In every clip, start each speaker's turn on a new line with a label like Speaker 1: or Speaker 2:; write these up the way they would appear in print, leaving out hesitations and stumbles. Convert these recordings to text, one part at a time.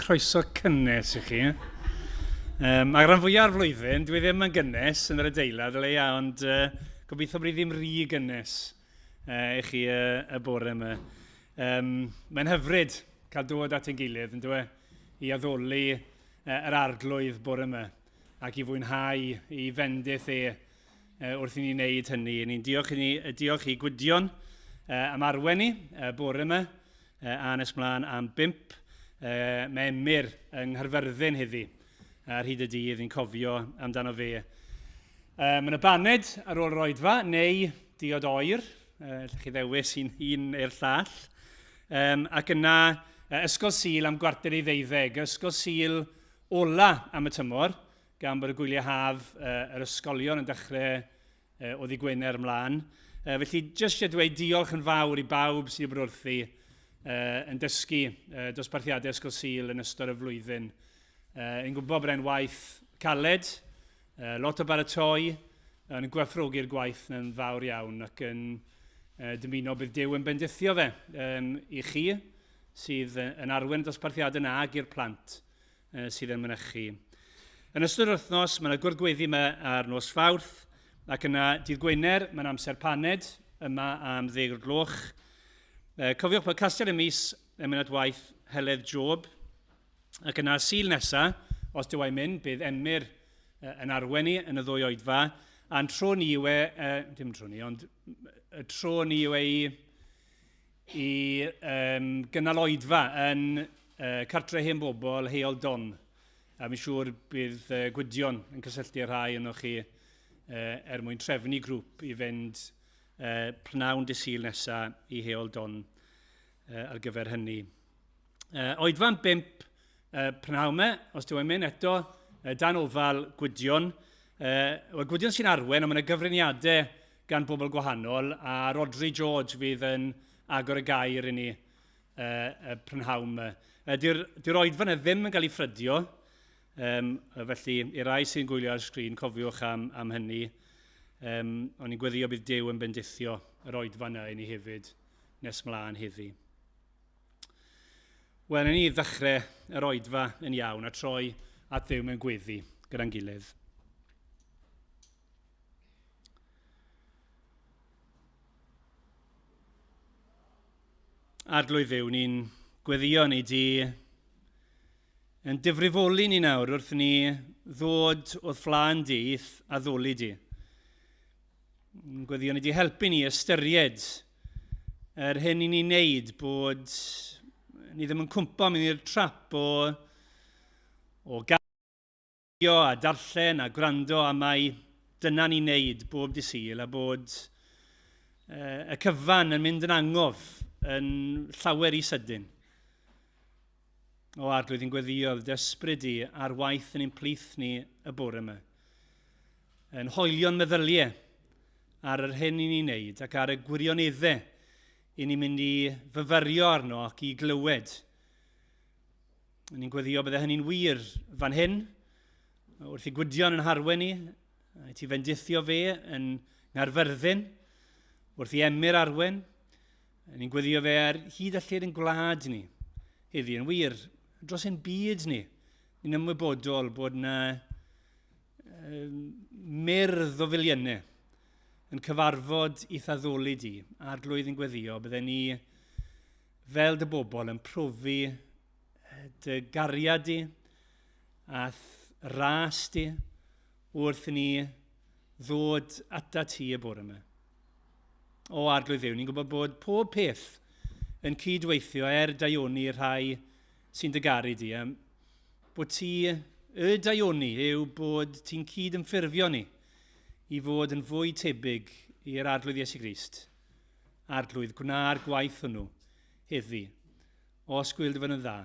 Speaker 1: croeso cynnes i chi. Mae'r rhan fwyaf o'r flwyddyn, dwi ddim yn gynnes yn yr adeilad, ond gobeithio bod ni ddim rhy gynnes i chi y bore yma. Mae'n hyfryd cael dod at ein gilydd, yn dwi, i addoli yr arglwydd bore yma, ac i fwynhau i fendith wrth i ni wneud hynny. Ni'n diolch i Gwydion am arwen ni bore yma, a nes mlaen am 5 mae Emyr yng Nghaerfyrddin heddi ar hyd y dydd i'n cofio amdano fe. Mae yna baned ar ôl yr oedfa, neu diod oer, chi ddewis un i'r llall, ac yna ysgol Sul am gwarter i 12, ysgol Sul ola am y tymor, gan bod y gwyliau haf yr ysgolion yn dechrau o ddi Gwener ymlaen. Felly, jyst i dweud diolch yn fawr i bawb sydd wedi bod wrthi yn dysgu dosbarthiadau ysgol Sul yn ystod y flwyddyn. Yn gwybod bod e'n waith caled, lot o baratoi, yn gwerthrogi'r gwaith yn fawr iawn ac yn dymuno bydd Duw yn bendithio fe i chi sydd yn arwen dosbarthiadau yna ag i'r plant sydd yn mynychu. Yn ystod yr wythnos, mae yna gwrdd-gweddi yma ar nos Fawrth, ac yna dydd Gwener, mae'n amser paned yma am 10 o'r gloch. Cofiwch bod casgliad y mis yn mynd at waith Heledd Job, ac yna Sul nesaf, os dyw e'n mynd, bydd Emyr yn arwen ni yn y ddwy oedfa, a'n tro ni yw y tro ni yw i gynnal oedfa yn cartre hen bobl Heol Don. A mi'n siŵr bydd Gwydion yn cysylltu rhai yno chi mwyn trefnu grŵp i fynd pnawn dy Sul nesaf i Heol Don ar gyfer hynny. Oedfa'n 5 pnawn me, os dyw e'n mynd eto, dan ofal Gwydion. Gwydion sy'n arwen, ond mae yna gyfriniadau gan bobl gwahanol, a Rodri George fydd yn agor y gair i ni y prynhawn me. Di'r oedfa yna ddim yn cael ei ffrydio, felly i'r rai sy'n gwylio ar sgrin, cofiwch am hynny. Ond ni'n gweddio bydd Duw yn bendithio yr oedfa yna i ni hefyd nes mlaen heddi. Wel, ni ddechrau yr oedfa yn iawn a troi at Dduw mewn gweddi gyda'n gilydd. Arglwydd Dduw, ni'n gweddio ni di yn difrifoli ni nawr wrth ni ddod o'r flaen dydd a ddoli di. Gweddio ni wedi helpu ni ystyried yr hyn i ni'n neud bod ni ddim yn cwmpo mewn i'r trap o gario a darllen a gwrando a mai dyna ni'n neud bob dy Sul a bod y cyfan yn mynd yn angof yn llawer i sydyn. O arglwydd i'n gweddio ysbryd i ar waith yn ein plith ni y bore yma. Yn hoelio'n meddyliau ar yr hyn i ni'n neud ac ar y gwirioneddau i ni'n mynd i fyfyrio arno ac i glywed. Ni'n gweddio bydde hynny'n wir fan hyn, wrth i Gwydion yn harwen ni, a ti fendithio fe yn Nghaerfyrddin, wrth i Emyr arwen. Ni'n gweddio fe ar hyd a lled yn gwlad ni, heddi yn wir, dros ein byd ni. Ni'n ymwybodol bod yna myrdd o filiynau yn cyfarfod i thaddoli di, arglwydd yn gweddio, bydden ni fel dy bobl yn profi dy gariad di a ras di wrth ni ddod ata ti y bore yma. O arglwydd Dduw, ni'n gwybod bod pob peth yn cydweithio daioni rhai sy'n dy garu di. Bod ti y daioni yw bod ti'n cyd-ymffurfio ni i fod yn fwy tebyg i'r arglwydd Iesu Grist. Arglwydd, gwna'r gwaith hwnnw heddi. Os gwyldio fan yn dda,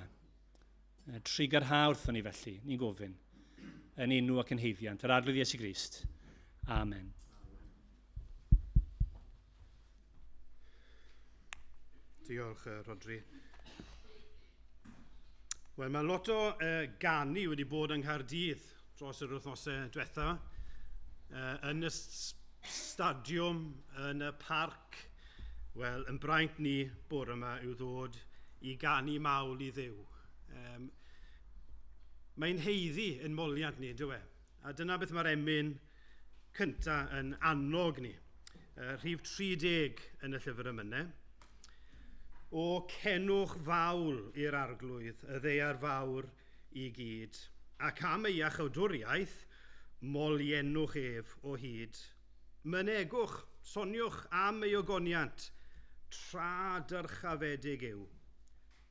Speaker 1: trigarha wrthon ni felly, ni'n gofyn, yn enw ac yn heiddiant, yr arglwydd Iesu Grist. Amen.
Speaker 2: Diolch, Rodri. Wel, mae lot o ganu wedi bod yng Nghaerdydd dros yr wythnosau diwethaf. Yn y stadiwm, yn y parc, wel, yn braint ni bore yma yw ddod i ganu mawl i Dduw. Mae'n heiddi yn moliant ni, dyw e. A dyna beth mae'r emyn cyntaf yn annog ni. Rhif 30 yn y llyfr yma. O cenwch fawl i'r arglwydd, y ddeiar fawr i gyd, ac am ei achawdwriaeth, moliennwch ef o hyd. Mynegwch, soniwch am ei ogoniant, tra dyrchafedig yw.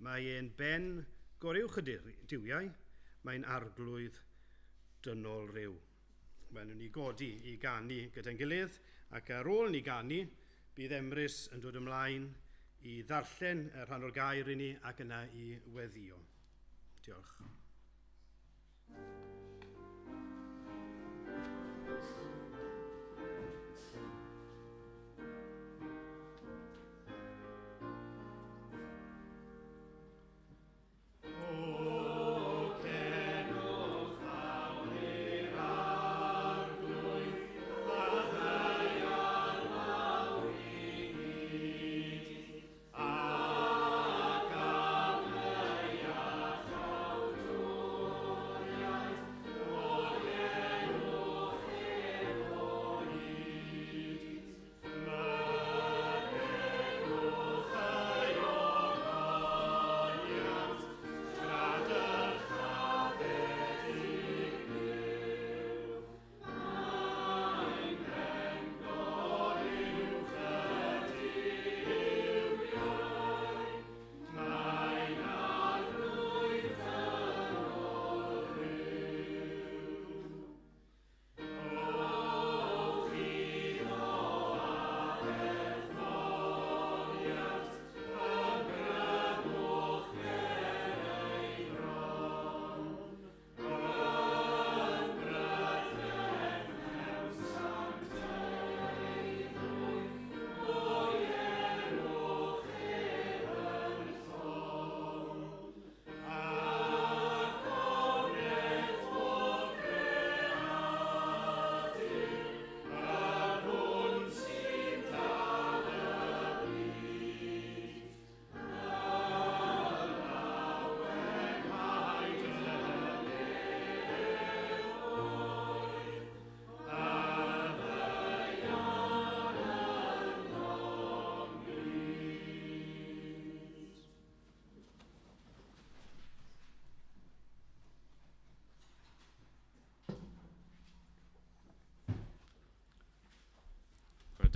Speaker 2: Mae e'n ben goruwch y diwiau, mae'n arglwydd dynol ryw. Mae'n nhw'n ni godi i ganu gyda'n gilydd, ac ar ôl ni ganu, bydd Emrys yn dod ymlaen i ddarllen y rhan o'r gair i ni ac yna i weddio. Diolch.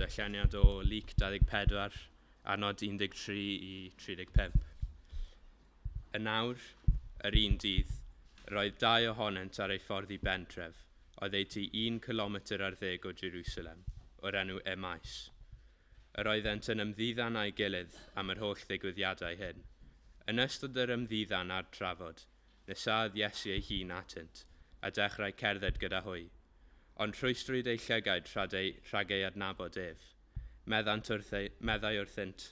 Speaker 3: Dyllyniad o Lyc 24, adnod 13 i 35. Y nawr, yr un dydd, roedd 2 ohonynt ar ei ffordd i bentref, oedd ei ti 1 kilometr ar 10 o Jerusalem, o'r enw Emmaus. Yr oeddent yn ymddiddan a'i gilydd am yr holl ddigwyddiadau hyn. Yn ystod yr ymddiddan a'r trafod, nesaodd Iesu ei hun atynt, a dechrau cerdded gyda hwy. Ond rhwystrwyd ei llygaid rhag ei adnabod ef. Meddai wrthynt,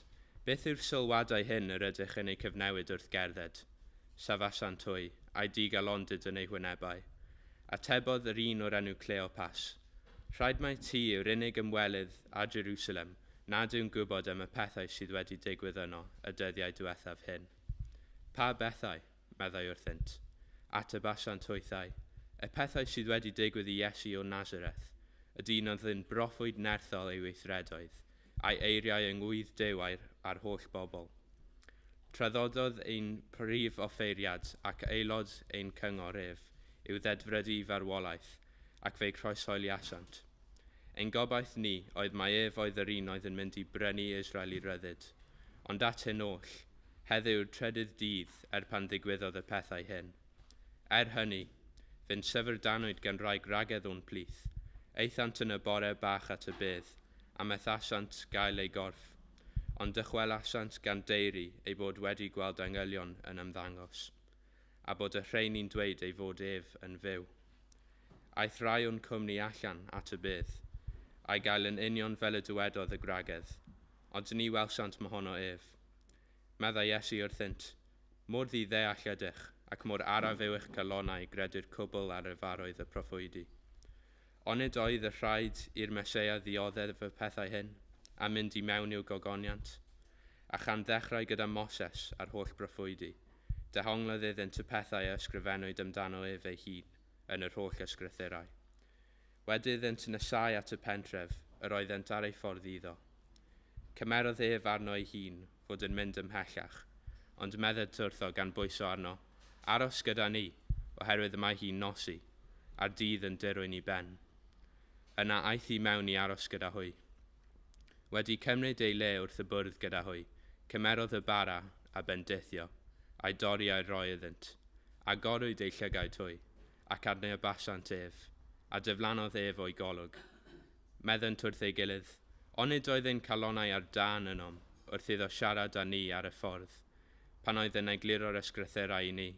Speaker 3: beth yw'r sylwadau hyn yr ydych yn ei cyfnewid wrth gerdded? Safasant hwy, a'i digalondyd yn ei hwynebau. Atebodd yr un o'r enw Cleopas. Rhaid mai ti yw'r unig ymwelydd a Jerusalem, nad yw'n gwybod am y pethau sydd wedi digwydd yno y dyddiau diwethaf hyn. Pa bethau, meddai wrthynt. Atebasant hwythau. Y pethau sydd wedi digwydd i Iesu o Nazareth, y dyn oedd yn broffwyd nerthol ei weithredoedd, a'i eiriau yngwydd Duw a'r holl bobl. Traddododd ein prif offeiriad ac aelod ein cyngor ef yw ddedfrydu farwolaeth ac fe'i croeshoeli asiant. Ein gobaith ni oedd mai ef oedd yr un oedd yn mynd i brynu Israel i ryddid, ond at hyn oll, heddiw'r trydydd dydd pan ddigwyddodd y pethau hyn. Hynny, fy'n syfrdanwyd gan rai gragedd o'n plith, eithant yn y bore bach at y bydd, a methasant gael ei gorff, ond dychwelasant gan deiri ei bod wedi gweld angylion yn ymddangos, a bod y rheini'n dweud ei fod ef yn fyw. Aeth rai o'n cwmni allan at y bydd, a'i gael yn union fel y dywedodd y gragedd, ond ni welsant mohono ef. Meddai Iesu wrthynt, mor ddiddeall ydych, ac mor araf yw eich calonau gredu'r cwbl ar y faroedd y proffwydi. Onid oedd y rhaid i'r Meseia ddioddef y pethau hyn, a mynd i mewn i'w gogoniant, a chan ddechrau gyda Moses a'r holl proffwydi, Dehonglodd iddynt y pethau a ysgrifennwyd amdano ef ei hun yn yr holl ysgrythurau. Wedyddynt nesau at y pentref, yr oeddent ar ei ffordd iddo. Cymerodd ef arno ei hun fod yn mynd ymhellach, ond meddyd wrtho gan bwyso arno, aros gyda ni, oherwydd y mae hi'n nosi, a'r dydd yn dirwyn i ben. Yna aeth hi mewn i aros gyda hwy. Wedi cymryd ei le wrth y bwrdd gyda hwy, cymerodd y bara a bendithio, a'i dorri a'i roi iddynt, a gorwyd ei llygaid hwy, ac arnau y basant ef, a dyflanodd ef o'i golwg. Meddynt wrth ei gilydd, onid oedd ein calonau ar dan ynom, wrth iddo siarad â ni ar y ffordd, pan oedd yn egluro'r ysgrythurau i ni.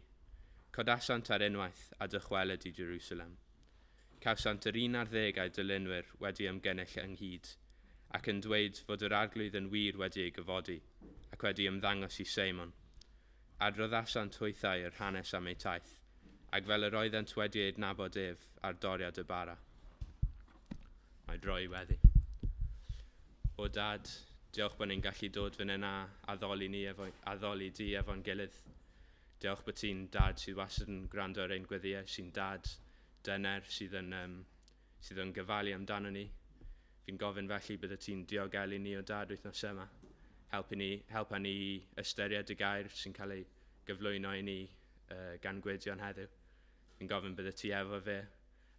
Speaker 3: Codasant ar unwaith a dychwelyd i Jerusalem. Cawsant yr 11 dilynwyr wedi ymgennull ynghyd, ac yn dweud fod yr arglwydd yn wir wedi ei gyfodi, ac wedi ymddangos i Seimon. Adroddasant hwythau yr hanes am ei taith, ac fel yr oeddent wedi ei adnabod ef ar doriad y bara. Mae drwy weddi. O dad, diolch bod ni'n gallu dod fan yna addoli di efo'n gilydd. Diolch bod ti'n dad sydd wastad yn gwrando ar ein gweddiau, sy'n dad dyner sydd yn gyfalu amdano ni. Fi'n gofyn felly bydde ti'n diogelu ni o dad wythnos yma. Helpa ni ystyried y gair sy'n cael ei gyflwyno i ni gan Gwydion heddiw. Fi'n gofyn bydde ti efo fe,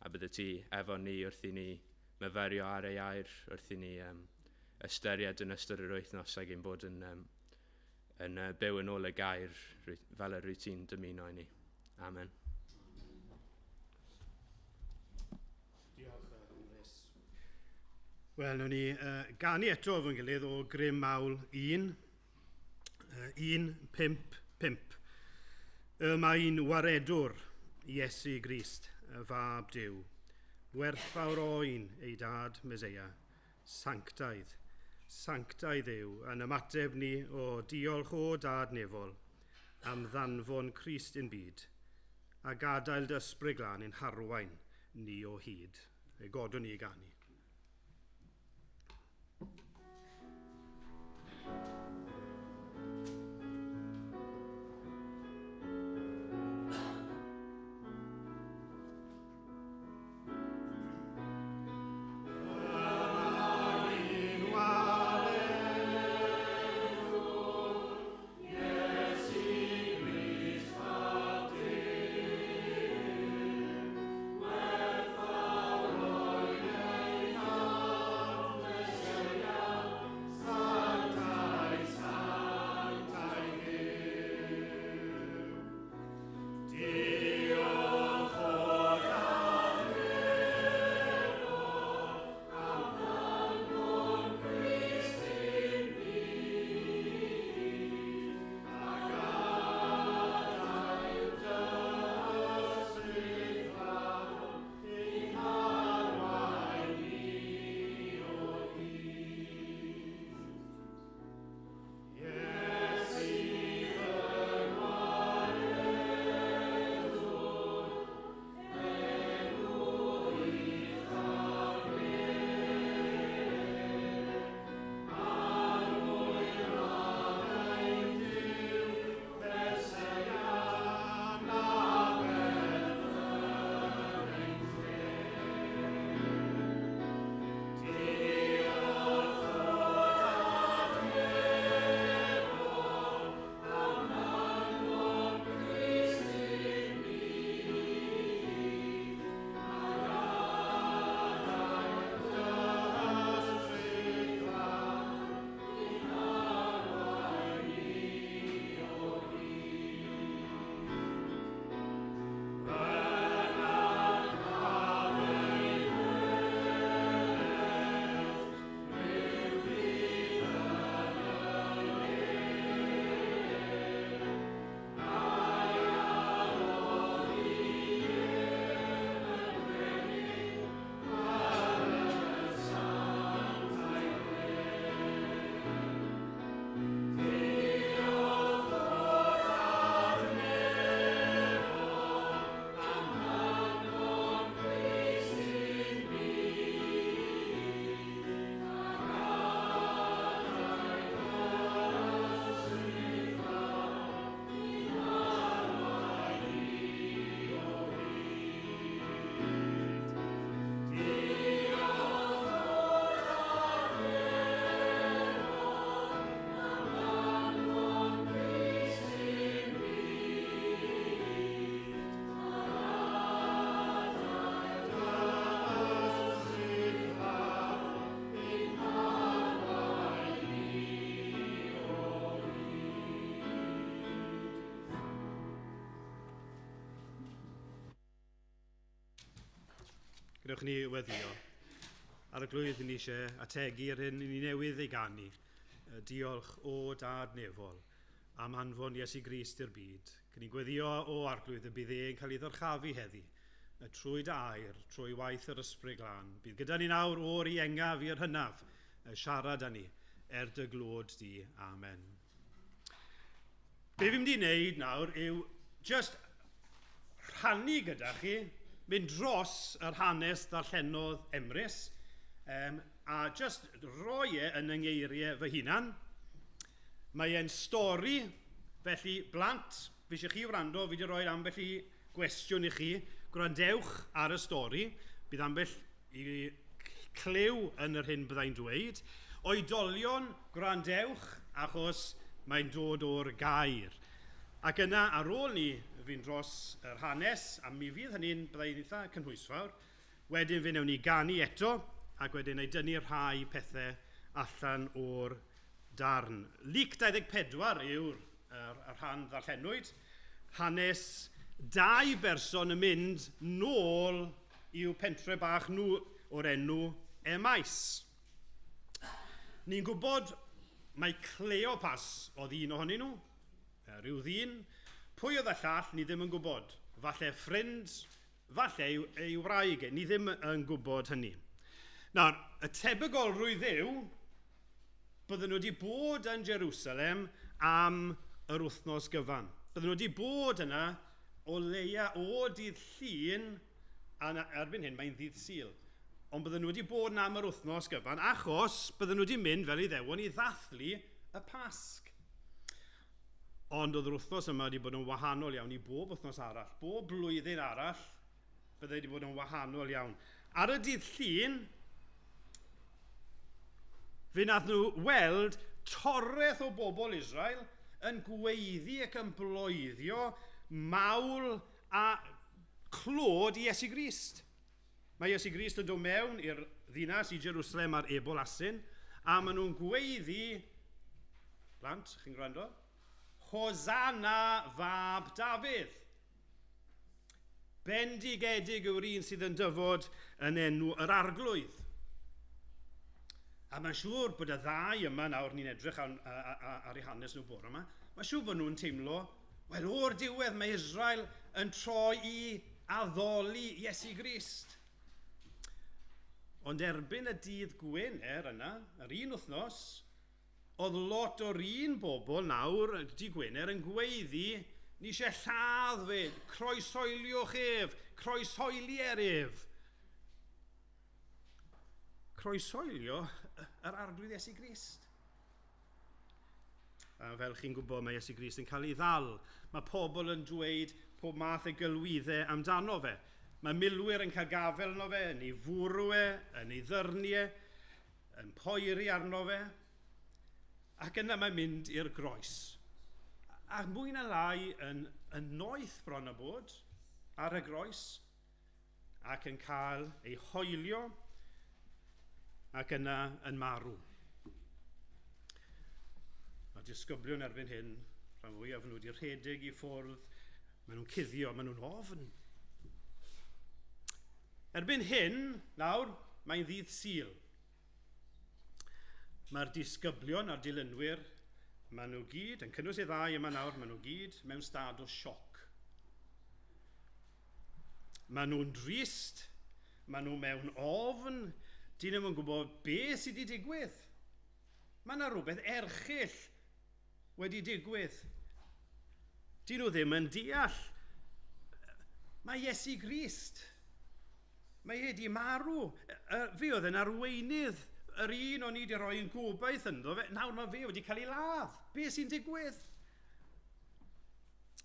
Speaker 3: a bydde ti efo ni wrth i ni myfyrio ar ei air, wrth i ni ystyried yn ystod yr wythnos ac ein bod yn byw yn ôl y gair fel yr wyt ti'n dymuno i ni. Amen.
Speaker 2: Diolch, Lewis. Wel, nawr ni ganu eto fo'n gilydd o grym mawl 1, 1-5-5. Mae'n waredwr Iesu Grist, y fab Duw. Werthfawr oen ei dad Meseia, sanctaidd. Sanctaidd yw yn ymateb ni o diolch o dad nefol am ddanfon Crist yn byd a gadael dysbryd glân yn harwain ni o hyd. Ei godwn ni i ganu. Ewch ni weddio. Ar y glwydd ni eisiau ategu'r hyn ni newydd ei ganu. Diolch o dad nefol am anfon Iesu Grist i'r byd. Cyn ni gweddio o arglwydd y bydd e'n cael ei ddyrchafu heddi. Trwy dy air, trwy waith yr ysbryd glân. Bydd gyda ni nawr o'r i engaf i'r hynaf. Siarad â ni dy glod di. Amen. Be fi'n mynd i wneud nawr yw just rhannu gyda chi, mynd dros yr hanes ddarllenodd Emrys, a just roi yn yng ngeiriau fy hunan. Mae e'n stori, felly blant, fi eisiau chi wrando, fi wedi rhoi ambell i gwestiwn i chi. Gwrandewch ar y stori, bydd ambell i clyw yn yr hyn byddai'n dweud. Oedolion, gwrandewch, achos mae'n dod o'r gair. Ac yna, ar ôl ni fi'n dros yr hanes, a mi fydd hynny'n byddai'n eitha cynhwysfawr, wedyn fe newn ni ganu eto, ac wedyn ei dynnu rhai pethau allan o'r darn. Lyc 24 yw'r rhan ddarllenwyd. Hanes 2 berson yn mynd nôl i'w pentre bach nhw o'r enw Emais. Ni'n gwybod mai Cleopas oedd un ohonyn nhw, rhyw ddyn. Pwy oedd y llall, ni ddim yn gwybod. Falle ffrind, falle ei wraig, ni ddim yn gwybod hynny. Nawr, y tebygolrwydd yw bydden nhw wedi bod yn Jerusalem am yr wythnos gyfan. Bydden nhw wedi bod yna o leia o dydd Llun, a erbyn hyn mae'n ddydd Sul. Ond bydden nhw wedi bod yna am yr wythnos gyfan, achos bydden nhw wedi mynd fel i ddewon i ddathlu y Pasg. Ond oedd yr wythnos yma wedi bod yn wahanol iawn i bob wythnos arall. Bob blwyddyn arall bydde wedi bod yn wahanol iawn. Ar y dydd Llun, fe nath nhw weld torreth o bobl Israel yn gweiddi ac yn bloeddio mawl a clod i Iesu Grist. Mae Iesu Grist yn dod mewn i'r ddinas i Jerusalem ar ebol asyn, a maen nhw'n gweiddi, blant, chi'n gwrando? Hosanna fab Dafydd. Bendigedig yw'r un sydd yn dyfod yn enw yr arglwydd. A mae'n siŵr bod y ddau yma nawr ni'n edrych ar eu hanes nhw bore yma, mae'n siŵr bod nhw'n teimlo, wel o'r diwedd mae Israel yn troi i addoli Iesu Grist. Ond erbyn y dydd Gwener yna, yr un wythnos, oedd lot o'r un bobl nawr, dydd Gwener, yn gweiddi, ni eisiau lladd fe, croesoeliwch ef, croesoeli'r ef. Croesoelio yr arglwydd Iesu Grist. A fel chi'n gwybod, mae Iesu Grist yn cael ei ddal. Mae pobl yn dweud pob math o gylwyddau amdano fe. Mae milwyr yn cael gafel arno fe, yn ei fwrw e, yn ei ddyrniau, yn poeri arno fe. Ac yna mae'n mynd i'r groes. A mwy na lai yn noeth bron y bod ar y groes, ac yn cael ei hoelio, ac yna yn marw. Mae disgyblion erbyn hyn, rhan fwyaf nhw wedi rhedeg i ffwrdd, maen nhw'n cuddio, maen nhw'n ofn. Erbyn hyn, nawr, mae'n ddydd Sul. Mae'r disgyblion a'r dilynwyr, maen nhw gyd, yn cynnwys ei ddau yma nawr, maen nhw gyd mewn stad o sioc. Maen nhw'n drist, maen nhw mewn ofn, dyn nhw'n gwybod beth sydd wedi digwydd. Mae yna rhywbeth erchyll wedi digwydd. Dyn nhw ddim yn deall. Mae Iesu Grist, mae e wedi marw. Fe oedd yn arweinydd, yr un o'n i wedi rhoi yn gobaith ynddo fe, nawr mae fe wedi cael ei ladd. Be sy'n digwydd?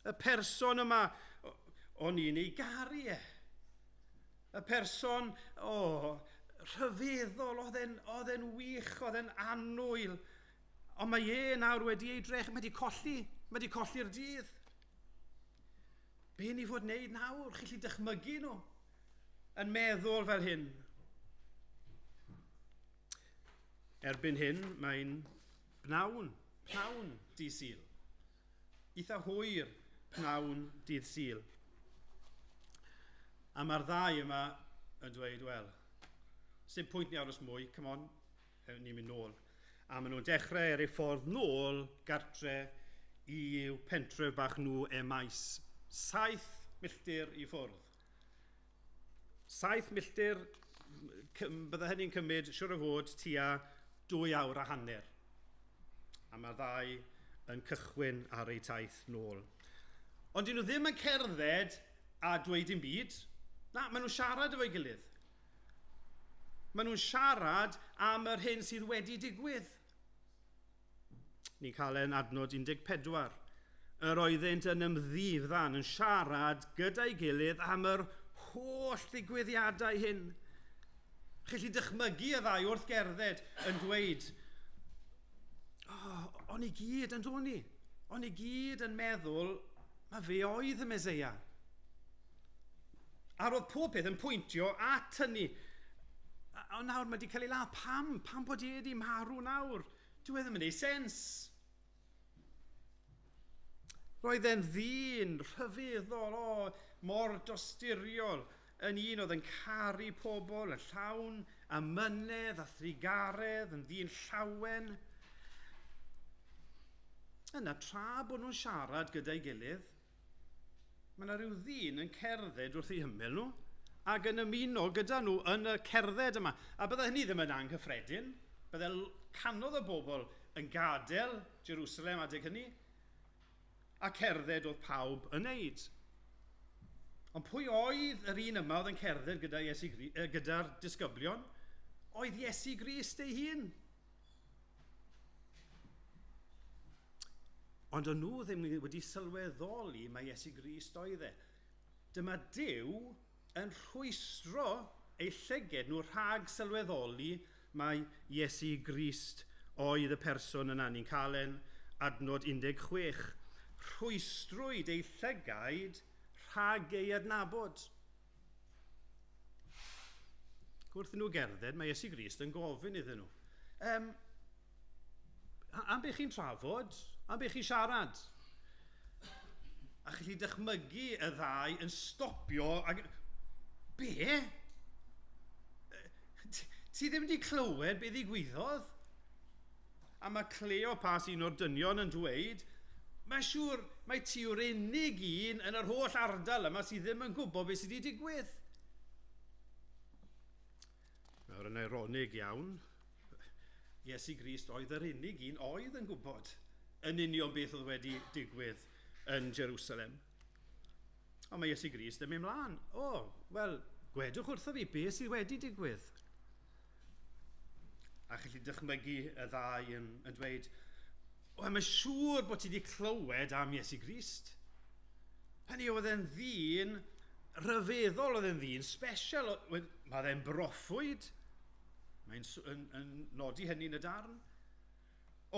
Speaker 2: Y person yma, o'n i'n ei garu e. Y person, rhyfeddol, oedd e'n wych, oedd e'n annwyl. Ond mae e nawr wedi edrych, mae wedi colli'r dydd. Be ni fod wneud nawr? Chi'n gallu dychmygu nhw yn meddwl fel hyn. Erbyn hyn, mae'n pnawn dydd Sul. Eitha hwyr pnawn dydd Sul. A mae'r ddau yma yn dweud, wel, sy'n pwynt ni aros mwy, come on, ni'n mynd nôl. A maen nhw'n dechrau ar eu ffordd nôl gartre i'w pentref bach nhw maes 7 milltir i ffwrdd. 7 milltir, bydde hynny'n cymryd siwr o fod tua 2 awr a hanner. A mae'r ddau yn cychwyn ar eu taith nôl. Ond dyn nhw ddim yn cerdded a dweud dim byd. Na, maen nhw'n siarad efo'i gilydd. Maen nhw'n siarad am yr hyn sydd wedi digwydd. Ni'n cael e'n adnod 14. Yr oeddent yn ymddifdan yn siarad gyda'i gilydd am yr holl ddigwyddiadau hyn. Chi'n dychmygu y ddau wrth gerdded yn dweud, o'n i gyd yn dod ni. O'n i gyd yn meddwl, mae fe oedd y Meseia. A roedd pob peth yn pwyntio at hynny. Ond nawr mae wedi cael ei ladd. Pam bod e wedi marw nawr? Dwi ddim yn ei sens. Roedd e'n ddyn rhyfeddol, mor dosturiol, yn un oedd yn caru pobl, yn llawn amynedd a thrigaredd, yn ddyn llawen. Yna, tra bod nhw'n siarad gyda'i gilydd, mae yna rhyw ddyn yn cerdded wrth eu hymyl nhw ac yn ymuno gyda nhw yn y cerdded yma. A bydde hynny ddim yn anghyffredin. Bydde canodd y bobl yn gadael Jerusalem adeg hynny a cerdded oedd pawb yn neud. Ond pwy oedd yr un yma oedd yn cerdded gyda'r disgyblion? Oedd Iesu Grist ei hun. Ond o'n nhw ddim wedi sylweddoli mae Iesu Grist oedd e. Dyma Duw yn rhwystro eu llyged nhw rhag sylweddoli mae Iesu Grist oedd y person yna. Ni'n cael e'n adnod 16. Rhwystrwyd eu llygaid rhag ei adnabod. Gwrth nhw gerdded, mae Iesu Grist yn gofyn iddyn nhw. Am be chi'n trafod? Am be chi'n siarad? A chi'n dychmygu y ddau yn stopio ag... Be? Ti ddim wedi clywed be ddigwyddodd? A mae Cleopas, un o'r dynion, yn dweud, mae'n siŵr mai ti yw'r unig un yn yr holl ardal yma sydd ddim yn gwybod beth sydd wedi digwydd. Nawr yn ironig iawn, Iesu Grist oedd yr unig un oedd yn gwybod yn union beth oedd wedi digwydd yn Jerusalem. Ond mae Iesu Grist yn mynd mlaen. Wel, gwedwch wrtho fi beth sydd wedi digwydd. A chi'n dychmygu y ddau yn dweud, mae'n siŵr bod ti wedi clywed am Iesu Grist. Hynny oedd e'n ddyn rhyfeddol, oedd e'n ddyn special. Mae e'n broffwyd. Mae'n nodi hynny yn y darn.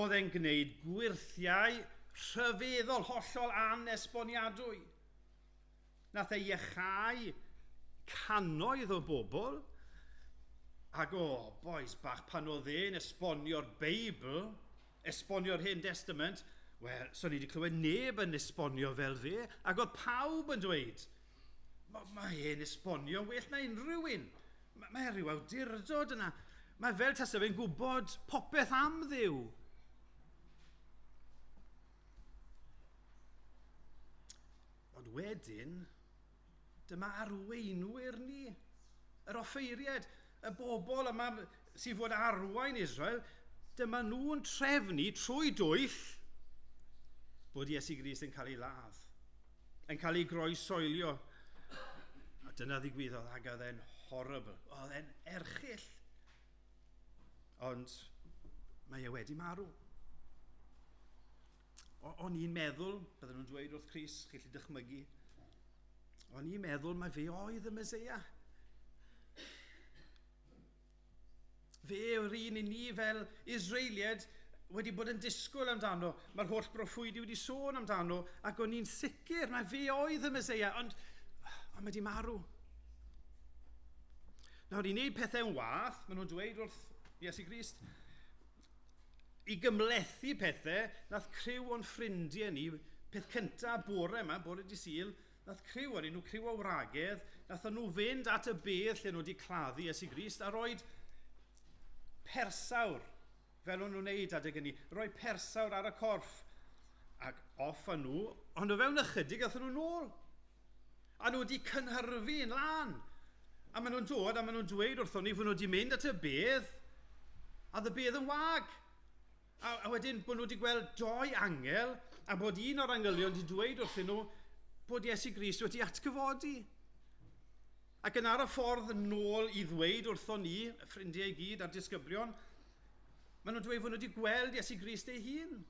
Speaker 2: Oedd e'n gwneud gwirthiau rhyfeddol, hollol anesboniadwy. Nath e iechau cannoedd o bobl, ac boes bach, pan oedd e'n esbonio'r Beibl, esbonio'r Hen Testament, wel, so ni wedi clywed neb yn esbonio fel fe, ac oedd pawb yn dweud, mae e'n esbonio well na unrhyw un. Mae rhyw awdurdod yna. Mae fel tasa fe'n gwybod popeth am Dduw. Ond wedyn, dyma arweinwyr ni, yr offeiriad, y bobl yma sydd fod arwain Israel, dyma nhw'n trefnu trwy dwyll bod Iesu Grist yn cael ei ladd, yn cael ei groesoelio. A dyna ddigwyddodd ac oedd e'n horrible, oedd e'n erchyll. Ond mae e wedi marw. O'n i'n meddwl, bydden nhw'n dweud wrth Cris, chi'n dychmygu, o'n i'n meddwl mae fe oedd y Meseia. Fe yw'r un i ni fel Israeliad wedi bod yn disgwyl amdano. Mae'r holl broffwydi wedi sôn amdano, ac o'n i'n sicr mae fe oedd y Meseia, ond mae wedi marw. Nawr, i wneud pethau'n wath, maen nhw'n dweud wrth Iesu Grist, i gymlethu pethau, nath criw o'n ffrindiau ni, peth cyntaf bore yma, bore di Sul, nath criw o'n nhw, criw o wragedd, Nathon nhw fynd at y bedd lle nhw wedi claddu Iesu Grist a roed persawr, fel o'n nhw'n neud adeg hynny, roi persawr ar y corff. Ac off â nhw, ond o fewn ychydig athon nhw nôl. A nhw wedi cynhyrfu yn lan. A maen nhw'n dod a maen nhw'n dweud wrthon ni fod nhw wedi mynd at y bedd, a y bedd yn wag. A wedyn bod nhw wedi gweld 2 angel, a bod un o'r angylion wedi dweud wrthyn nhw bod Iesu Grist wedi atgyfodi. Ac yn ar y ffordd nôl i ddweud wrthon ni, y ffrindiau i gyd a'r disgyblion, maen nhw'n dweud fod nhw wedi gweld Iesu Grist ei hun.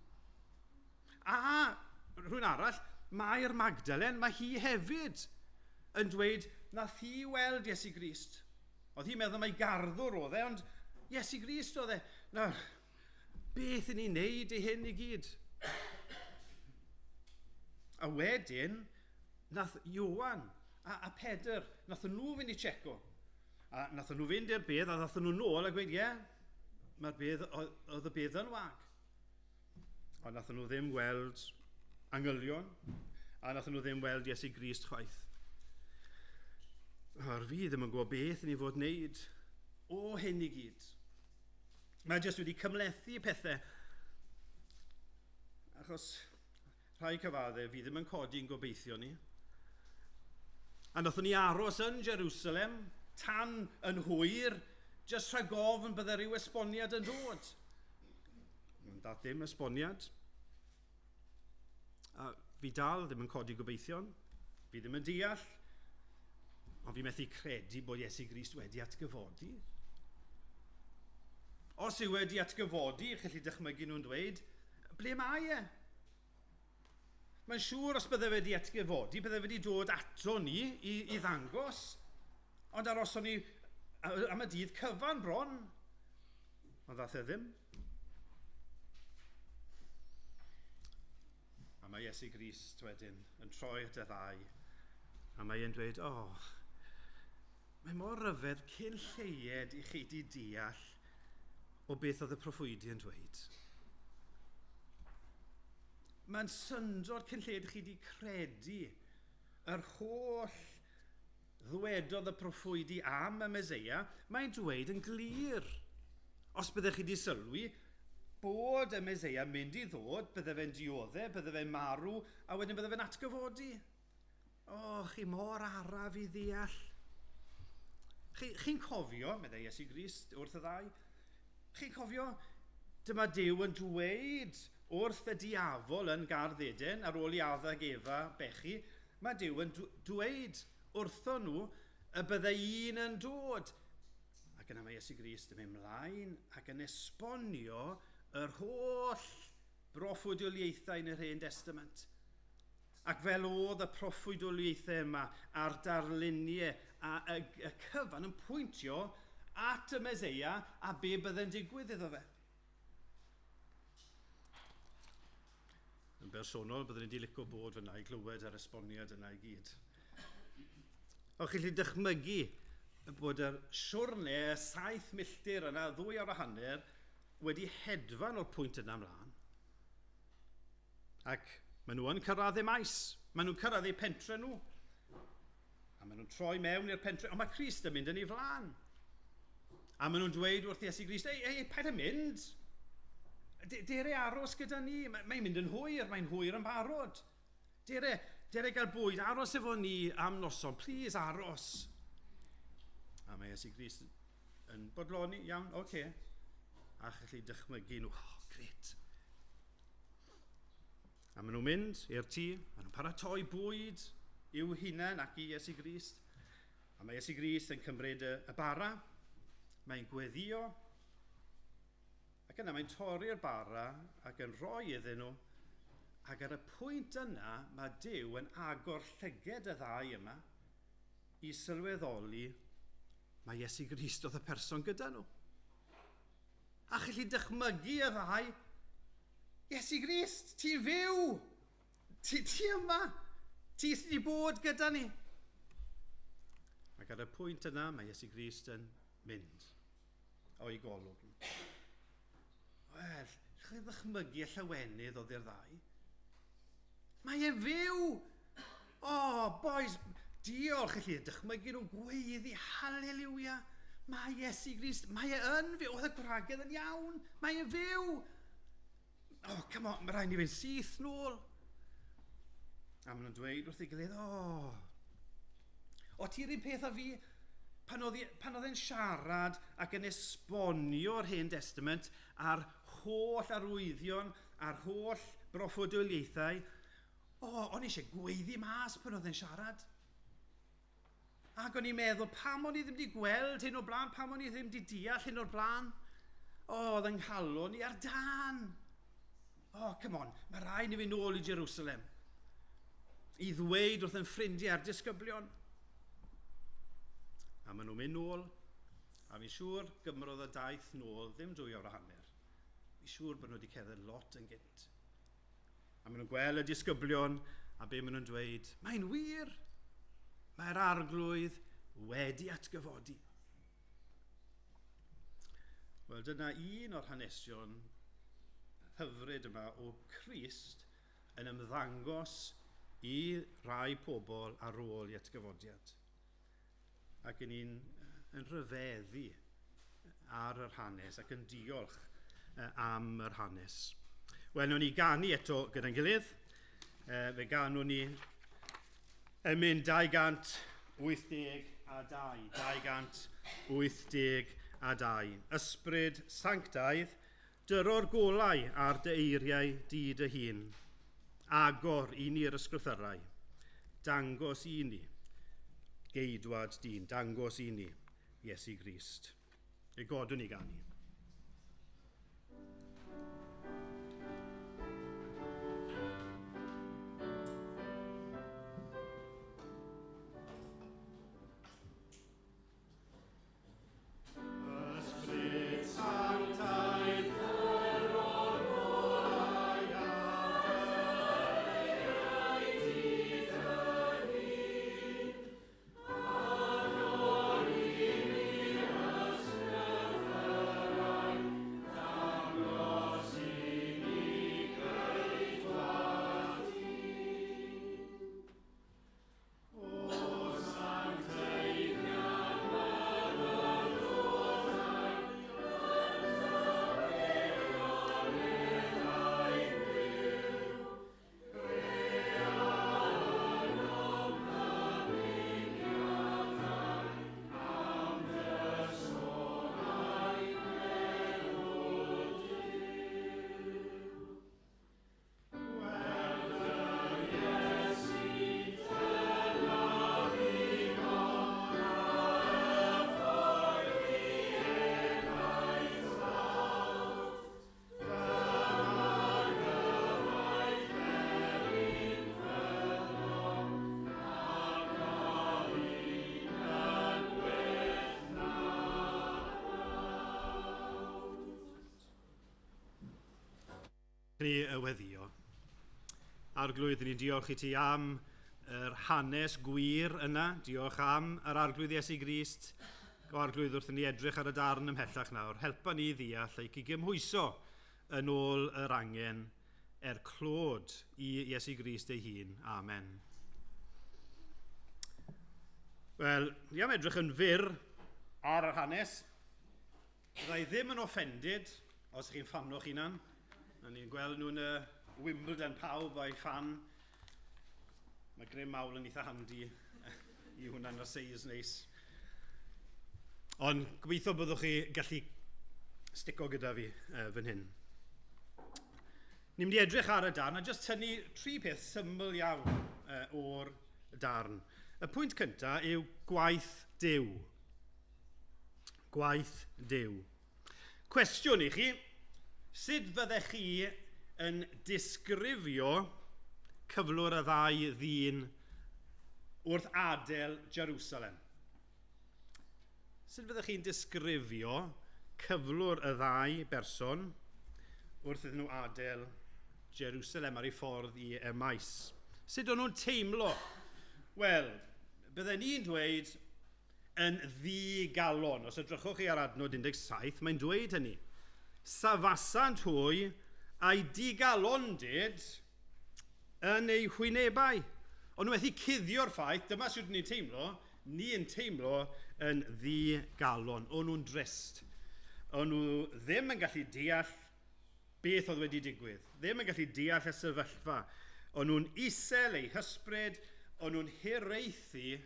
Speaker 2: A rhywun arall, Mair Magdalen, mae hi hefyd yn dweud nath hi weld Iesu Grist. Oedd hi'n meddwl mai garddwr oedd e, ond Iesu Grist oedd e. Nawr, beth i ni wneud i hyn i gyd? A wedyn, nath Ioan a Pedr, nath nhw fynd i tseco. A nath nhw fynd i'r bedd a nath nhw nôl a gweud, mae'r bedd, oedd y bedd yn wag. Ond nath nhw ddim weld angylion, a nath nhw ddim weld Iesu Grist chwaith. Ar fi ddim yn gwybod beth ni fod wneud o hyn i gyd. Mae jyst wedi cymlethu pethau. Achos rhai cyfaddau fi ddim yn codi'n gobeithio ni. A nathon ni aros yn Jerusalem, tan yn hwyr, jyst rhag ofn bydde rhyw esboniad yn dod. Dath ddim esboniad. A fi dal ddim yn codi gobeithio. Fi ddim yn deall. Ond fi methu credu bod Iesu Grist wedi atgyfodi. Os yw wedi atgyfodi, chi'n gallu dychmygu nhw'n dweud, ble mae e? Mae'n siŵr os bydde wedi atgyfodi, bydde wedi dod ato ni i ddangos, ond aroson ni am y dydd cyfan bron, ond ddath e ddim. A mae Iesu Grist wedyn yn troi at y ddau, a mae'n dweud, mae mor ryfedd cyn lleied i chi di deall o beth oedd y proffwydi yn dweud. Mae'n syndod cyn lled chi wedi credu yr holl ddwedodd y proffwydi am y Meseia, mae'n dweud yn glir. Os byddech chi wedi sylwi bod y Meseia mynd i ddod, bydde fe'n dioddau, bydde fe'n marw, a wedyn bydde fe'n atgyfodi. Chi mor araf i ddeall. Chi'n cofio, meddai Iesu Grist wrth y ddau, chi'n cofio, dyma Duw yn dweud wrth y diafol yn Caerdydd ar ôl i addau Efa bechu, mae Duw yn dweud wrtho nhw y bydde un yn dod. Ac yna mae Iesu Grist yn mynd mlaen ac yn esbonio yr holl broffwydoliaethau yn yr Hen Testament. Ac fel oedd y proffwydoliaethau yma a'r darluniau a y cyfan yn pwyntio at y Meseia a be bydde'n digwydd iddo fe. Yn bersonol, byddwn wedi licio bod fyna i glywed yr esboniad yna i gyd. O'ch chi'n dychmygu bod yr siwrne, y 7 milltir yna, 2 awr a hanner, wedi hedfan o'r pwynt yna ymlaen. Ac maen nhw yn cyrraedd eu maes. Maen nhw'n cyrraedd eu pentre nhw. A maen nhw'n troi mewn i'r pentre. Ond mae Crist yn mynd yn ei flaen. A maen nhw'n dweud wrth Iesu Grist, ei, paid â mynd. Dere aros gyda ni, mae'n mynd yn hwyr, mae'n hwyr yn barod. Dere gael bwyd, aros efo ni am noson, please aros. A mae Iesu Grist yn bodloni, iawn, oce. A challu dychmygu nhw, gret. A maen nhw'n mynd i'r tŷ, maen nhw'n paratoi bwyd i'w hunain ac i Iesu Grist. A mae Iesu Grist yn cymryd y bara, mae'n gweddio, ac yna mae'n torri'r bara ac yn rhoi iddyn nhw, ac ar y pwynt yna mae Duw yn agor llyged y ddau yma i sylweddoli mae Iesu Grist oedd y person gyda nhw. A chi'n dychmygu y ddau, Iesu Grist, ti fyw, ti yma, ti sydd wedi bod gyda ni. Ac ar y pwynt yna mae Iesu Grist yn mynd o'i golwg. Wel, chi'n ddychmygu y llawenydd oedd i'r ddau. Mae e fyw! Boys, diolch i chi, dychmygu nhw gweiddi, haleluia, mae Iesu Grist, mae e yn fyw, oedd y gwragedd yn iawn, mae e'n fyw. Oh, come on, mae rhaid ni fynd syth nôl. A maen nhw'n dweud wrth ei gilydd, o ti'r un peth a fi, pan oedd e'n siarad ac yn esbonio'r Hen Testament a'r holl arwyddion, a'r holl broffwydoliaethau, o'n eisiau gweiddi mas pan oedd e'n siarad. Ac o'n i'n meddwl, pam o'n i ddim wedi gweld hyn o'r blaen, pam o'n i ddim wedi deall hyn o'r blaen. Oedd yng nghalon ni ar dan. Come on, mae rhaid ni fynd nôl i Jerusalem. I ddweud wrth yn ffrindiau a'r disgyblion. A maen nhw'n mynd nôl, a fi'n siŵr gymrodd y daith nôl ddim 2 awr a hanner. Fi'n siŵr bod nhw wedi cerdded lot yn gynt. A maen nhw'n gweld y disgyblion, a be maen nhw'n dweud, mae'n wir, mae'r arglwydd wedi atgyfodi. Wel, dyna un o'r hanesion hyfryd yma o Crist yn ymddangos i rai pobl ar ôl i atgyfodiad. Ac yn ni'n rhyfeddu ar yr hanes ac yn diolch am yr hanes. Wel, nhw'n ni ganu eto gyda'n gilydd. Fe ganwn ni yn mynd 282. 282. Ysbryd sanctaidd, dyro'r golau ar dy eiriau di dy hun. Agor i ni'r ysgrythyrau. Dangos i ni. Geidwad dyn, dangos i ni, Iesu Grist. Ei godwn ni ganu. Ni yweddio. Arglwydd, ni'n diolch i ti am yr hanes gwir yna. Diolch am yr arglwydd Iesu Grist. Arglwydd wrth ni edrych ar y darn ymhellach nawr. Helpa ni ddeall ei gymhwyso yn ôl yr angen clod i Iesu Grist ei hun. Amen. Wel, ni am edrych yn fyr ar yr hanes. Byddai ddim yn offended os chi'n ffannwch hunan. A ni'n gweld nhw'n Wimbledon pawb a'i fan. Mae Graham Mawl yn eitha handi i hwnna'n yr seis neis. Ond gobeithio byddwch chi gallu stico gyda fi fan hyn. Ni'n mynd i edrych ar y darn a jyst tynnu 3 peth syml iawn o'r darn. Y pwynt cyntaf yw gwaith Duw. Gwaith Duw. Cwestiwn i chi, sut fyddech chi yn disgrifio cyflwr y 2 ddyn wrth adael Jerusalem? Sut fyddech chi'n disgrifio cyflwr y 2 berson wrth iddyn nhw adael Jerusalem ar ei ffordd i Emais? Sut o'n nhw'n teimlo? Wel, bydden ni'n dweud yn ddigalon. Os edrychwch chi ar adnod 17, mae'n dweud hynny. Safasant hwy a'i digalondid yn ei hwynebau. Ond nhw methu cuddio'r ffaith, dyma sydd ni'n teimlo, ni'n teimlo yn ddigalon. O'n nhw'n drist. O'n nhw ddim yn gallu deall beth oedd wedi digwydd. Ddim yn gallu deall y sefyllfa. O'n nhw'n isel eu hysbryd, o'n nhw'n hiraethu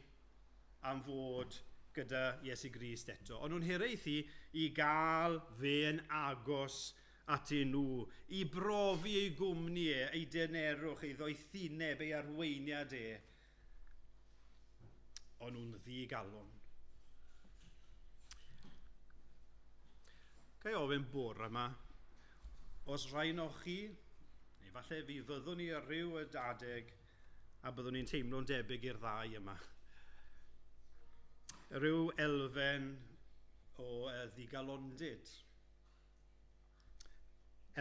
Speaker 2: am fod gyda Iesu Grist eto. O'n nhw'n hiraethu i gael fe'n agos atyn nhw, i brofi ei gwmni ei dynerwch, ei ddoethineb, ei arweiniad O'n nhw'n ddigalon. Gai ofyn bore yma, os rhain o'ch chi, neu falle fi fyddwn ni ar ryw y dadeg a byddwn ni'n teimlo'n debyg i'r ddau yma. Ryw elfen o ddigalondyd.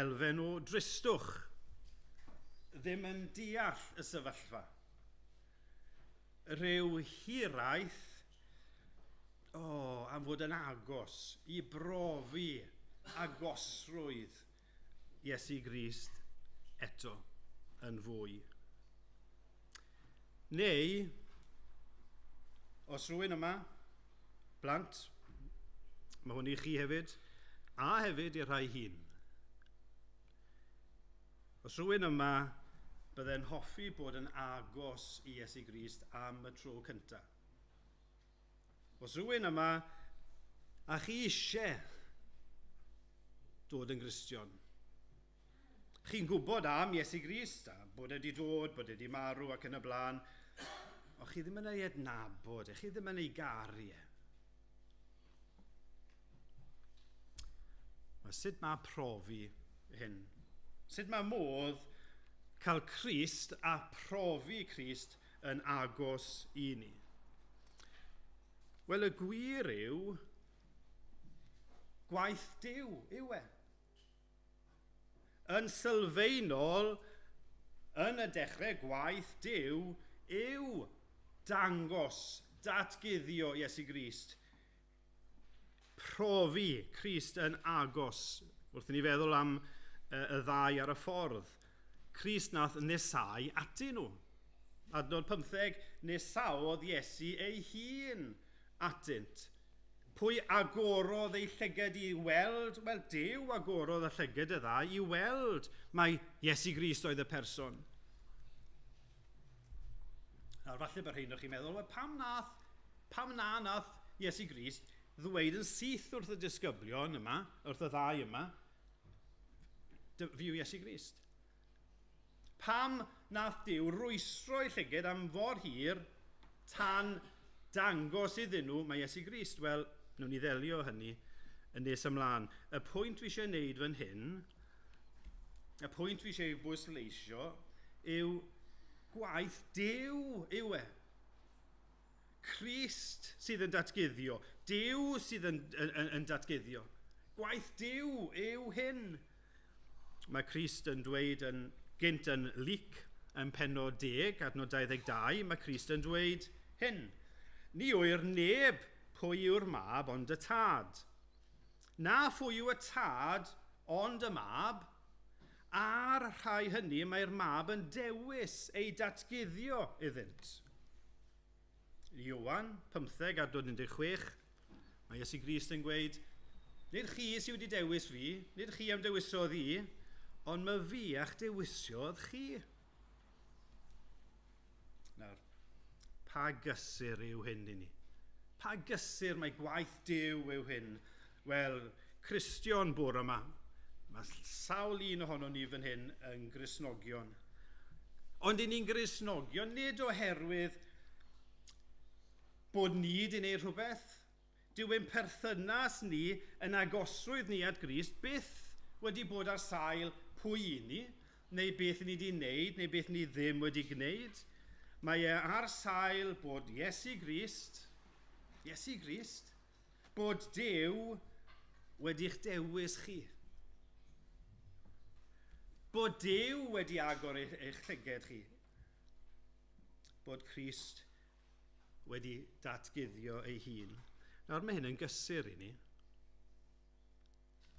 Speaker 2: Elfen o dristwch. Ddim yn deall y sefyllfa. Ryw hiraeth am fod yn agos i brofi agosrwydd Iesu Grist eto yn fwy. Neu, os rhywun yma, blant, mae hwn i chi hefyd, a hefyd i'r rhai hun. Os rhywun yma bydde'n hoffi bod yn agos i Iesu Grist am y tro cyntaf. Os rhywun yma a chi eisiau dod yn Gristion, chi'n gwybod am Iesu Grist, a bod e wedi dod, bod e wedi marw ac yn y blaen, ond chi ddim yn ei adnabod, chi ddim yn ei garu e. Sut mae profi hyn? Sut mae modd cael Crist a profi Crist yn agos i ni? Wel, y gwir yw, gwaith Duw yw e. Yn sylfaenol, yn y dechrau, gwaith Duw yw dangos, datguddio Iesu Grist. Profi Crist yn agos. Wrth i ni feddwl am y ddau ar y ffordd. Crist nath nesau atyn nhw. Adnod 15, nesaodd Iesu ei hun atynt. Pwy agorodd ei llygad i weld? Wel, Duw agorodd y llygad y ddau i weld mae Iesu Grist oedd y person. Nawr, falle bod rhain o'ch chi'n meddwl, wel, pam na nath Iesu Grist ddweud yn syth wrth y disgyblion yma, wrth y ddau yma, fi yw Iesu Grist. Pam nath Duw rwystro'i llygad am for hir tan dangos iddyn nhw mae Iesu Grist? Wel, nhw'n ni ddelio hynny yn nes ymlaen. Y pwynt fi eisiau wneud fan hyn, y pwynt fi eisiau bwysleisio, yw gwaith Duw yw e. Crist sydd yn datguddio. Duw sydd yn datguddio. Gwaith Duw yw hyn. Mae Crist yn dweud gynt yn Luc yn pennod 10, adnod 22, mae Crist yn dweud hyn. Ni yw'r neb pwy yw'r mab ond y tad. Na phwy yw y tad ond y mab, a'r rhai hynny mae'r mab yn dewis ei datguddio iddynt. Iowan 15 adnod 16, mae Iesu Grist yn gweud, nid chi sydd wedi dewis fi, nid chi am dewisodd i, ond mae fi a'ch dewisiodd chi. Nawr, pa gysur yw hyn i ni? Pa gysur mae gwaith Duw yw hyn? Wel, Cristion bore yma. Mae sawl un ohono ni fan hyn yn Gristnogion. Ond i ni'n Gristnogion nid oherwydd bod ni wedi gwneud rhywbeth. Dyw ein perthynas ni yn agosrwydd ni at Grist byth wedi bod ar sail pwy i ni, neu beth ni wedi wneud, neu beth ni ddim wedi gwneud. Mae e ar sail bod Iesu Grist, bod Duw wedi'ch dewis chi. Bod Duw wedi agor eich llygad chi. Bod Crist wedi datguddio ei hun. Nawr mae hyn yn gysur i ni.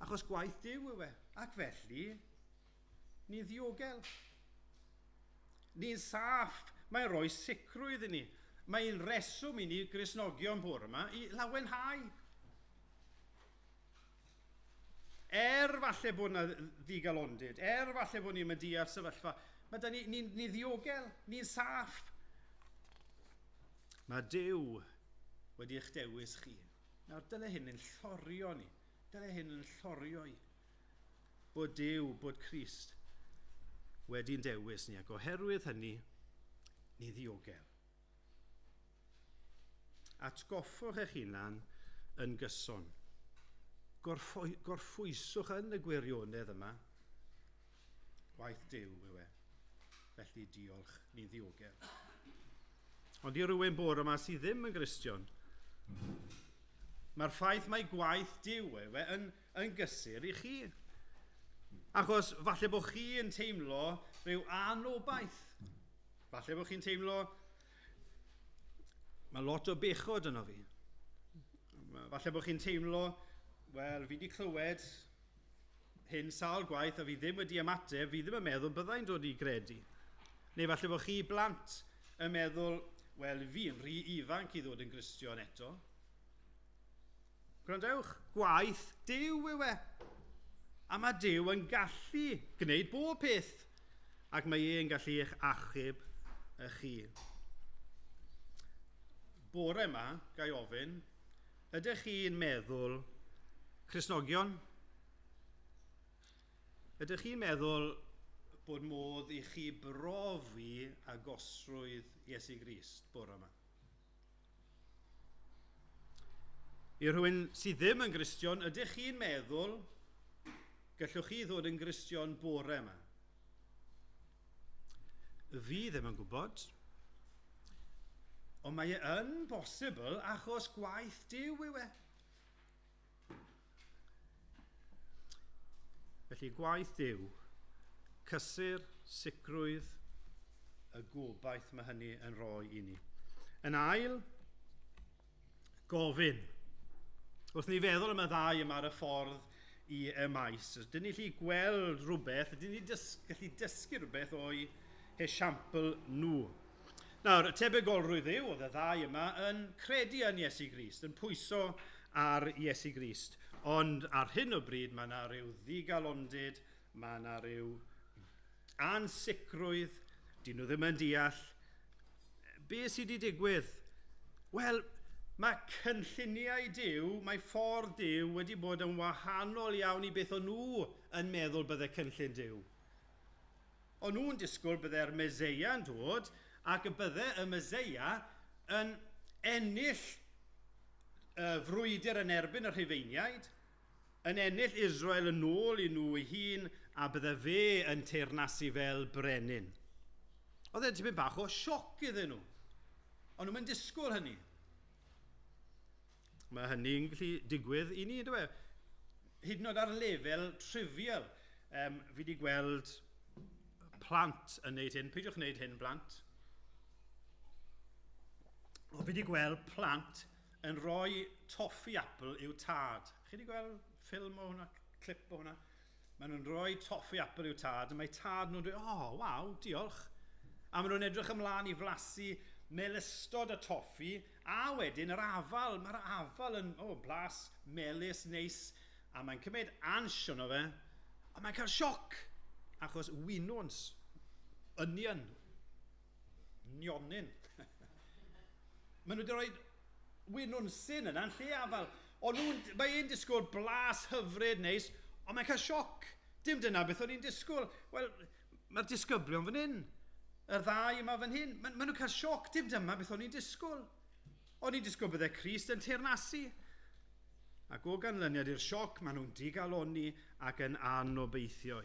Speaker 2: Achos gwaith Duw yw e. Ac felly, ni'n ddiogel. Ni'n saff Mae'n rhoi sicrwydd i ni. Mae'n reswm i ni Gristnogion bore yma i lawenhau. Falle bod yna ddigalondyd, falle bod ni'n mynd deall sefyllfa, mae ni ddiogel, ni'n saff. Mae Duw wedi eich dewis chi. Nawr, dyle hyn yn llorio ni. Dyle hyn yn llorio i. Bod Duw, bod Crist wedi'n dewis ni, ac oherwydd hynny, ni ddiogel. Atgoffwch eich hunan yn gyson. Gorffwyswch yn y gwirionedd yma. Gwaith Duw yw e. Felly diolch, ni'n ddiogel. Ond i rywun bore yma sydd ddim yn Gristion, mae'r ffaith mae gwaith Duw yw e yn gysur i chi. Achos falle bod chi yn teimlo rhyw anobaith. Falle bod chi'n teimlo mae lot o bechod yno fi. Falle bod chi'n teimlo, wel, fi wedi clywed hyn sawl gwaith a fi ddim wedi ymateb, fi ddim yn meddwl byddai'n dod i gredu. Neu falle bod chi blant yn meddwl, wel, fi'n rhy ifanc i ddod yn Gristion eto. Gwrandewch, gwaith Duw yw e. A mae Duw yn gallu gwneud bob peth, ac mae e'n gallu eich achub y chi. Bore yma, gai ofyn, ydych chi'n meddwl Cristnogion? Ydych chi'n meddwl bod modd i chi brofi agosrwydd Iesu Grist bore yma? I rhywun sydd ddim yn Gristion, ydych chi'n meddwl gallwch chi ddod yn Gristion bore yma? Fi ddim yn gwybod, ond mae yn bosibl achos gwaith Duw yw e. Felly gwaith Duw, cysur, sicrwydd, y gobaith mae hynny yn rhoi i ni. Yn ail, gofyn. Wrth ni feddwl am y ddau yma ar y ffordd i y maes, dyn ni gallu gweld rhywbeth, dyn ni gallu dysgu rhywbeth o'i esiampl nhw. Nawr, tebygolrwydd yw oedd y ddau yma yn credu yn Iesu Grist, yn pwyso ar Iesu Grist. Ond ar hyn o bryd mae yna rhyw ddigalondyd, mae yna rhyw ansicrwydd, dyn nhw ddim yn deall. Be sydd wedi digwydd? Wel, mae cynlluniau Duw, mae ffordd Duw wedi bod yn wahanol iawn i beth o'n nhw yn meddwl bydde cynllun Duw. O'n nhw'n disgwyl bydde'r Meseia yn dod, ac y bydde y Meseia yn ennill frwydr yn erbyn y Rhufeiniaid, yn ennill Israel yn ôl i nhw ei hun, a bydde fe yn teyrnasu fel brenin. Oedd e'n tipyn bach o sioc iddyn nhw. Ond nhw'n disgwyl hynny. Mae hynny'n gallu digwydd i ni, dwi. Hyd yn oed ar lefel trivial. Fi wedi gweld plant yn neud hyn. Peidiwch wneud hyn, blant. Fi wedi gweld plant yn rhoi toffi apple i'w tad. Chi wedi gweld ffilm o hwnna, clip o hwnna? Maen nhw'n rhoi toffi apple i'w tad, a mae tad nhw'n dweud, waw, diolch. A maen nhw'n edrych ymlaen i flasu melystod y toffi, a wedyn yr afal, mae'r afal yn, blas, melys, neis, a mae'n cymryd ans ono fe, a mae'n cael sioc, achos winons, onion, nionyn. Maen nhw wedi rhoi winonsyn yna'n lle afal. Mae e'n disgwyl blas hyfryd neis, ond mae'n cael sioc. Dim dyna beth o'n i'n disgwyl. Wel, mae'r disgyblion fan hyn. Yr ddau yma fan hyn. Maen nhw'n cael sioc. Dim dyma beth o'n i'n disgwyl. O'n i'n disgwyl bydde Crist yn teyrnasu. Ac o ganlyniad i'r sioc, maen nhw'n digaloni ac yn anobeithio.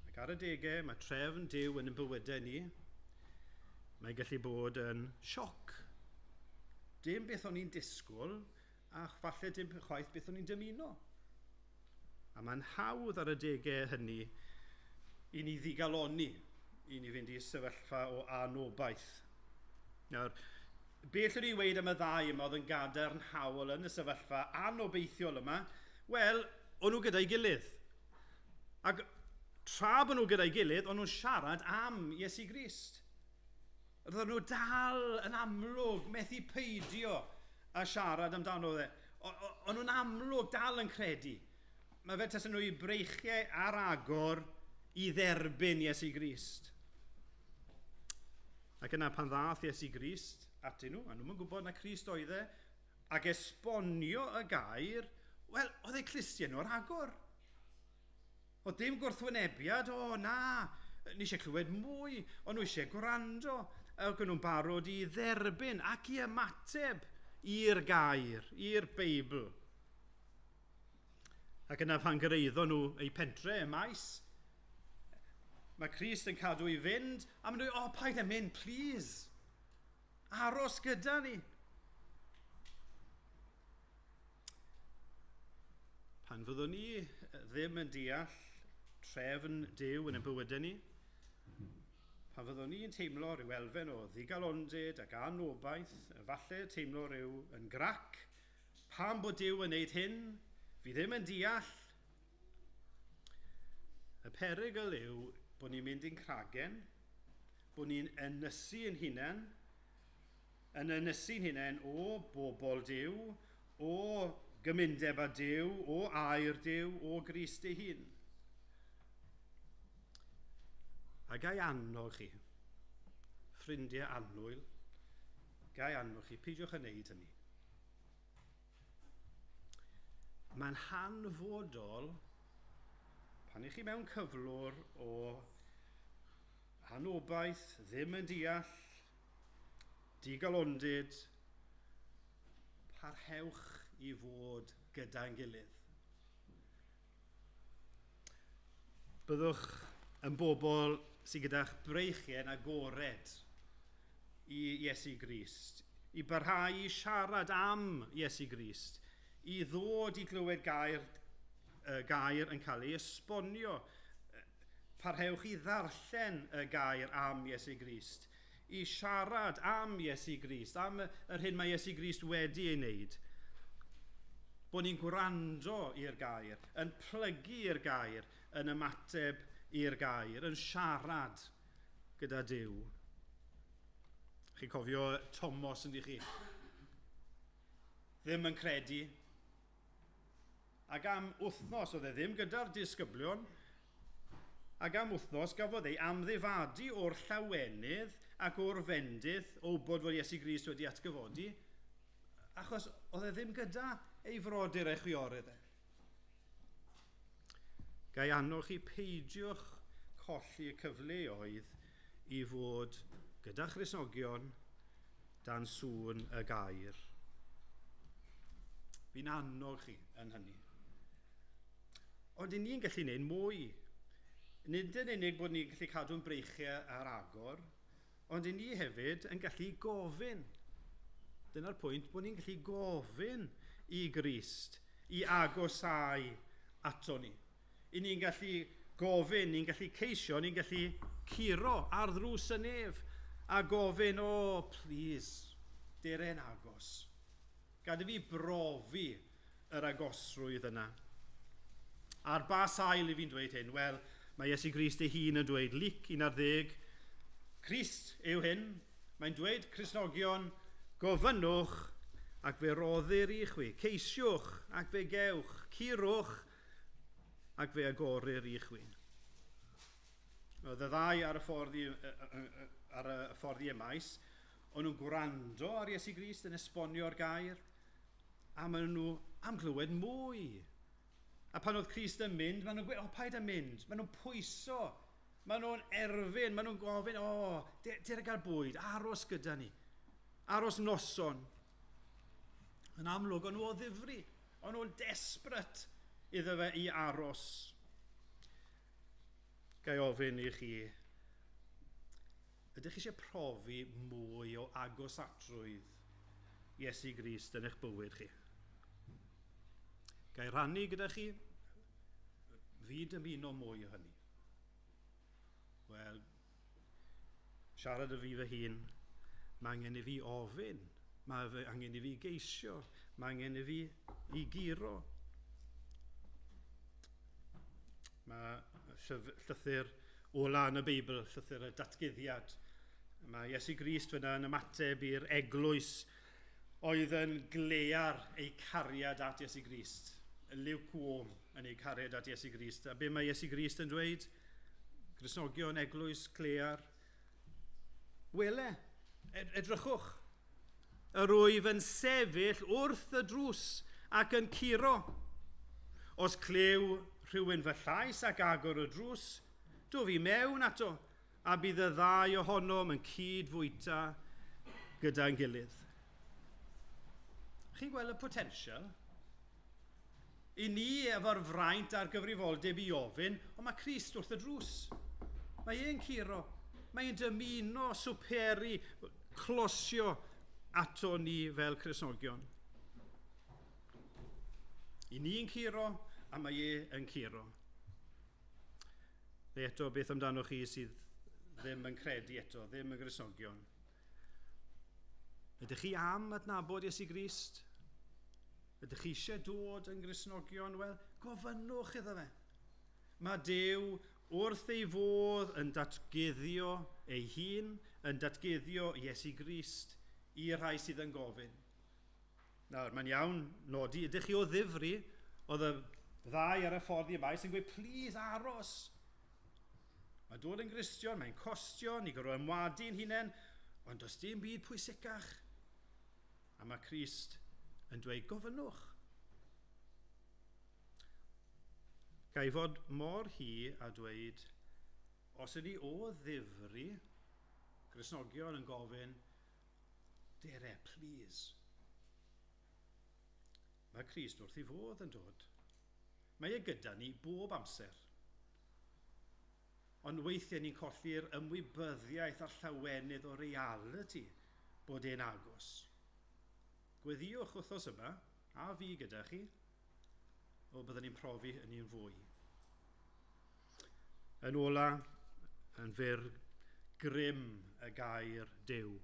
Speaker 2: Ac ar y degau, mae trefn Duw yn bywydau ni. Mae'n gallu bod yn sioc. Dim beth o'n i'n disgwyl, a falle dim chwaith beth o'n i'n dymuno. A mae'n hawdd ar y degau hynny i ni ddigaloni, i ni fynd i sefyllfa o anobaith. Nawr, beth ydw i'n weid am y ddau yma oedd yn gadarn hawl yn y sefyllfa anobeithiol yma? Wel, o'n nhw gyda'i gilydd. Ac tra bod nhw gyda'i gilydd, ond nhw'n siarad am Iesu Grist. Roedden nhw dal yn amlwg methu peidio a siarad amdano fe. Ond nhw'n amlwg dal yn credu. Mae fe tas nhw i breichiau ar agor i dderbyn Iesu Grist. Ac yna pan ddath Iesu Grist atyn nhw, a nhw'n gwybod na Crist oedd e, ac esbonio y gair, wel, oedd ei clustiau nhw ar agor. Oedd dim gwrthwynebiad, na, ni eisiau clywed mwy, ond nhw eisiau gwrando, ac nhw'n barod i dderbyn ac i ymateb i'r gair, i'r Beibl. Ac yna pan gyrraeddon nhw eu pentre, y maes, mae Crist yn cadw i fynd, a maen nhw, paid â mynd, please. Aros gyda ni. Pan fyddwn ni ddim yn deall trefn Duw yn y bywydau ni, pan fyddwn ni'n teimlo rhyw elfen o ddigalondid ac anobaith, falle teimlo rhyw yn grac, pan bod Duw yn neud hyn, fi ddim yn deall. Y perygl yw bod ni'n mynd i'n cragen, bod ni'n ynysu'n hunain o bobl Duw, o gymundeb â Duw, o air Duw, o Grist ei hun. A gai annog chi, ffrindiau annwyl, gai annog chi, peidiwch yn neud hynny. Mae'n hanfodol pan ych chi mewn cyflwr o anobaith, ddim yn deall, digalondid, parhewch i fod gyda'n gilydd. Byddwch yn bobl sydd gyda'ch breichiau'n agored i Iesu Grist, i barhau i siarad am Iesu Grist, i ddod i glywed gair yn cael ei esbonio. Parhewch i ddarllen y gair am Iesu Grist, i siarad am Iesu Grist, am yr hyn mae Iesu Grist wedi ei wneud. Bod ni'n gwrando i'r gair, yn plygu'r gair, yn ymateb i'r gair, yn siarad gyda Duw. Chi'n cofio Thomas yn chi? Ddim yn credu. Ac am wythnos, oedd e ddim gyda'r disgyblion, ac am wythnos gafodd ei amddifadu o'r llawenydd ac o'r fendydd o wybod fod Iesu Grist wedi atgyfodi, achos oedd e ddim gyda ei frodyr eich chwiorydd e. Gai annog chi peidiwch colli y cyfleoedd i fod gyda Christnogion dan sŵn y gair. Fi'n annog chi yn hynny. Ond ni'n gallu gwneud mwy. Nid yn unig bod ni'n gallu cadw'n breichiau ar agor, ond ni hefyd yn gallu gofyn. Dyna'r pwynt bod ni'n gallu gofyn i Grist, i agosau ato ni. Ni'n gallu gofyn, ni'n gallu ceisio, ni'n gallu curo ar ddrws y nef a gofyn, please, deren agos. Gad i fi brofi yr agosrwydd yna. A'r ba sail i fi'n dweud hyn, wel, mae Iesu Grist ei hun yn dweud, Luc 11, Crist yw hyn, mae'n dweud, Cristnogion, gofynnwch ac fe roddir i chwi, ceisiwch ac fe gewch, curwch ac fe agorir i chwi. Oedd y ddau ar y ffordd i maes, o'n nhw'n gwrando ar Iesu Grist yn esbonio'r gair, a maen nhw am glywed mwy. A pan oedd Crist yn mynd, maen nhw'n gweud, paid â mynd, maen nhw'n pwyso, maen nhw'n erfyn, maen nhw'n gofyn, dere gael bwyd, aros gyda ni, aros noson. Yn amlwg, o'n nhw o ddifri, o'n nhw'n desbryd iddo fe i aros. Gai ofyn i chi, ydych chi eisiau profi mwy o agosatrwydd Iesu Grist yn eich bywyd chi? Gai rannu gyda chi, fi dymuno mwy o hynny. Wel, siarad y fi fy hun, mae angen i fi ofyn, mae angen i fi geisio, mae angen i fi i giro. Mae llythyr ola yn y Beibl, llythyr y datguddiad. Mae Iesu Grist fyna yn ymateb i'r eglwys oedd yn glear ei cariad at Iesu Grist. Y lukewarm yn ei cariad at Iesu Grist. A be mae Iesu Grist yn dweud? Gristnogion eglwys glear. Wele, edrychwch. Yr wyf yn sefyll wrth y drws ac yn curo. Os clew rhywun fy llais ac agor y drws, do fi mewn ato, a bydd y ddau ohonom yn cydfwyta gyda'n gilydd. Chi'n gweld y potensial? I ni efo'r fraint a'r gyfrifoldeb i ofyn, ond mae Crist wrth y drws. Mae e'n curo. Mae'n dymuno, swperi, closio ato ni fel Cristnogion. I ni'n curo, a mae e yn curo. Neu eto, beth amdano chi sydd ddim yn credu eto, ddim yn Gristnogion? Ydych chi am adnabod Iesu Grist? Ydych chi eisiau dod yn Gristnogion? Wel, gofynnwch iddo fe. Mae Duw wrth ei fodd yn datguddio ei hun, yn datguddio Iesu Grist i rhai sydd yn gofyn. Nawr, mae'n iawn nodi, ydych chi o ddifri, oedd y ddau ar y ffordd i maes yn gweud, please aros. Mae dod yn Gristion, mae'n costio, ni gorfod ymwadu'n hunain, ond does dim byd pwysicach. A mae Crist yn dweud, gofynnwch. Gai fod mor hi a dweud, os ydy o ddifri, Gristnogion yn gofyn, dere, please. Mae Crist wrth ei fodd yn dod. Mae e gyda ni bob amser. Ond weithiau ni'n colli'r ymwybyddiaeth a'r llawenydd o reality bod e'n agos. Gweddiwch wythnos yma, a fi gyda chi, o byddwn ni'n profi yn un fwy. Yn ola, yn fyr grym y gair Duw.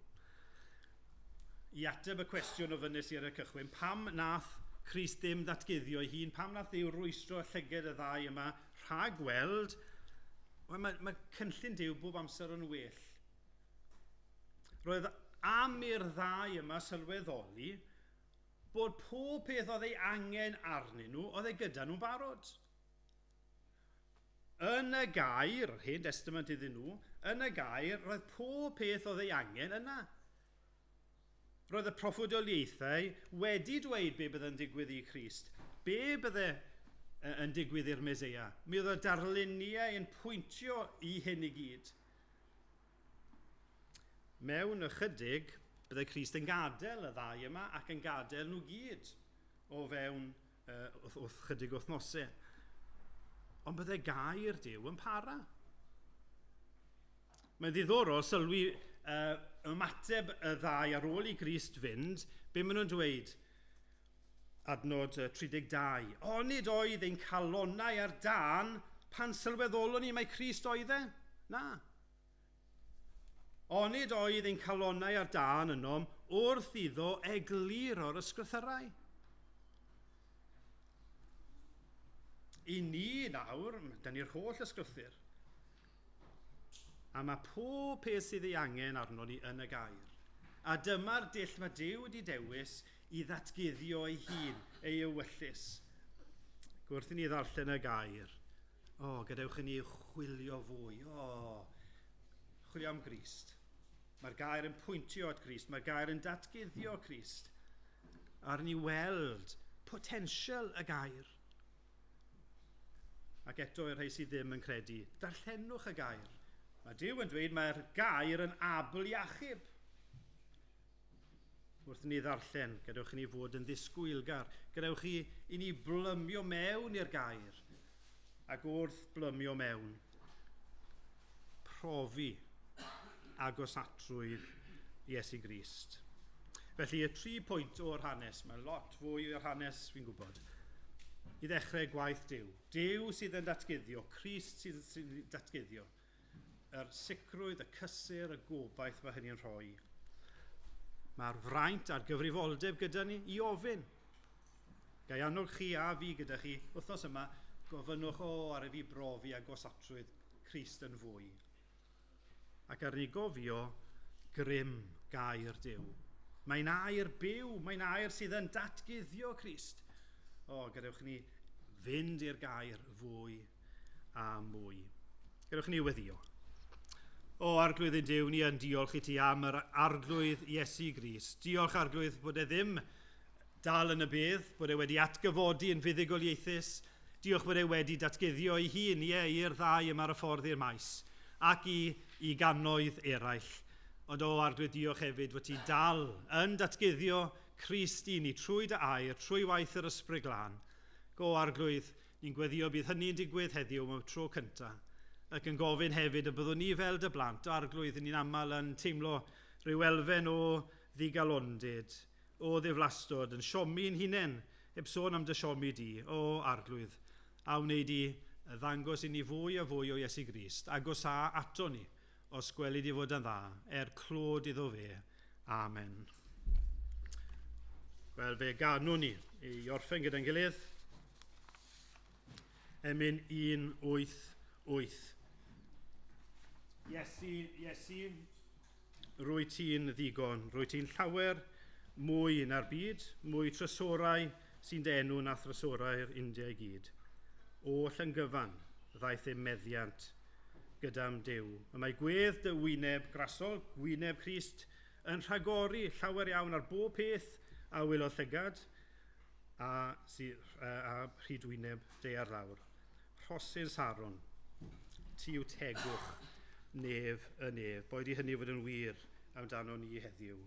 Speaker 2: I ateb y cwestiwn o fynnes i'r cychwyn, pam nath Crist ddim datguddio ei hun, pam nath Duw rwystro llyged y ddau yma rhag weld, mae cynllun Duw bob amser yn well. Roedd am i'r ddau yma sylweddoli bod pob peth oedd ei angen arnyn nhw, oedd ei gyda nhw'n barod. Yn y gair, Hen Testament iddyn nhw, yn y gair, roedd pob peth oedd ei angen yna. Roedd y proffwydoliaethau wedi dweud be bydd yn digwydd i Crist. Be bydde yn digwydd i'r Meseia. Mi oedd y darluniau yn pwyntio i hyn i gyd. Mewn ychydig, bydde Crist yn gadael y ddau yma ac yn gadael nhw gyd o fewn wrth chydig wythnosau. Ond bydde gair Duw yn para. Mae'n ddiddorol sylwi ymateb y ddau ar ôl i Crist fynd, be maen nhw'n dweud? Adnod 32. Onid oedd ein calonnau ar dan pan sylweddolon ni mai Crist oedd e? Na. Onid oedd ein calonnau ar dan ynom wrth iddo egluro'r ysgrythyrau. I ni nawr, da ni'r holl ysgrythyr. A mae pob peth sydd ei angen arno ni yn y gair. A dyma'r dull mae Duw wedi dewis i ddatguddio ei hun, ei ewyllus. Gwrth i ni ddarllen y gair. Gadewch i ni chwilio fwy. Chwilio am Grist. Mae'r gair yn pwyntio at Grist. Mae'r gair yn datguddio Crist. Ar ni weld potensial y gair. Ac eto i'r rhai sydd ddim yn credu, darllenwch y gair. Mae Duw yn dweud mae'r gair yn abl iachub. Wrth ni ddarllen, gadewch i ni fod yn ddisgwylgar. Gadewch i ni blymio mewn i'r gair. Ac wrth blymio mewn, profi agosatrwydd Iesu Grist. Felly, y 3 pwynt o'r hanes, mae lot fwy o'r hanes, fi'n gwybod. I ddechrau gwaith Duw. Duw sydd yn datguddio, Crist sydd yn datguddio. Yr sicrwydd, y cysur, y gobaith mae hynny'n rhoi. Mae'r fraint a'r gyfrifoldeb gyda ni i ofyn. Gai annog chi a fi gyda chi, wythnos yma, gofynnwch ar y fi brofi a gosatrwydd Crist yn fwy. Ac ar ni gofio grym gair Duw. Mae'n air byw, mae'n air sydd yn datguddio Crist. Gadewch ni fynd i'r gair fwy a mwy. Gadewch ni weddio. Arglwydd yn Duw, ni yn diolch i ti am yr arglwydd Iesu Grist. Diolch arglwydd bod e ddim dal yn y bedd, bod e wedi atgyfodi yn fuddugoliaethus. Diolch bod e wedi datguddio ei hun, i'r ddau yma ar y ffordd i'r maes, ac i gannoedd eraill. Ond arglwydd diolch hefyd bod ti dal yn datguddio Crist i ni trwy dy air, trwy waith yr Ysbryd Glân. Arglwydd, ni'n gweddio bydd hynny'n digwydd heddiw mewn tro cyntaf. Ac yn gofyn hefyd y byddwn ni fel dy blant, arglwydd ni'n aml yn teimlo rhyw elfen o ddigalondid, o ddiflastod, yn siomi'n hunain, heb sôn am dy siomi di, arglwydd, a wneud i ddangos i ni fwy a fwy o Iesu Grist, agos ato ni, os gweli di fod yn dda, clod iddo fe. Amen. Wel, fe ganwn ni i orffen gyda'n gilydd. Emyn 188. Iesu, rwy ti'n ddigon, rwy ti'n llawer mwy na'r byd, mwy trysorau sy'n denw na thrysorau'r India i gyd. O llengyfan, ddaeth ei meddiant gyda'n Duw. Mae gwedd dy wyneb grasol, wyneb Crist, yn rhagori llawer iawn ar bob peth a wylo llygad, a rhydwyneb de ar lawr. Rhosir Saron, ti yw tegwch, nef y nef. Boed i hynny fod yn wir amdano ni heddiw.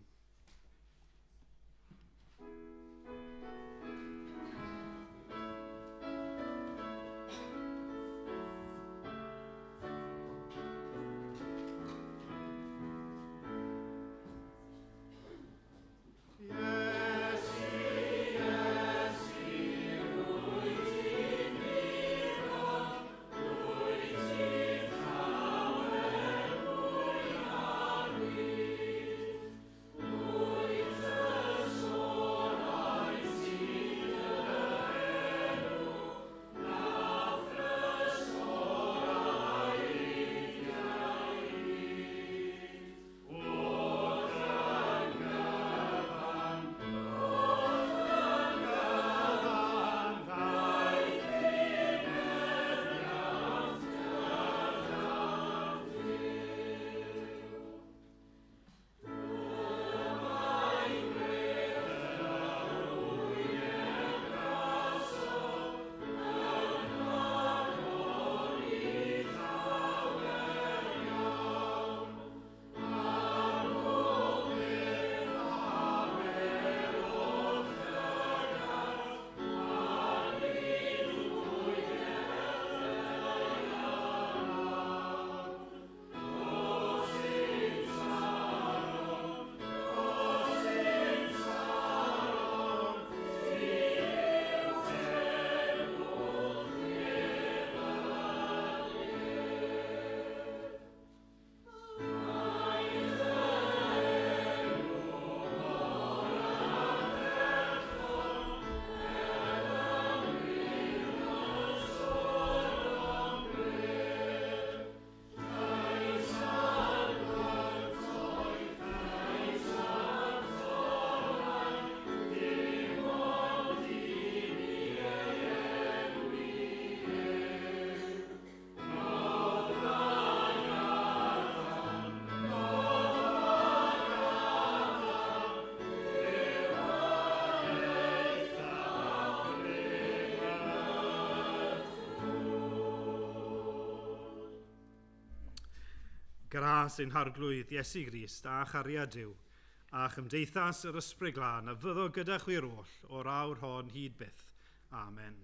Speaker 2: Gras ein harglwydd Iesu Grist a chariad Duw, a chymdeithas yr Ysbryd Glân, a fyddo gyda chwi'r oll o'r awr hon hyd byth. Amen.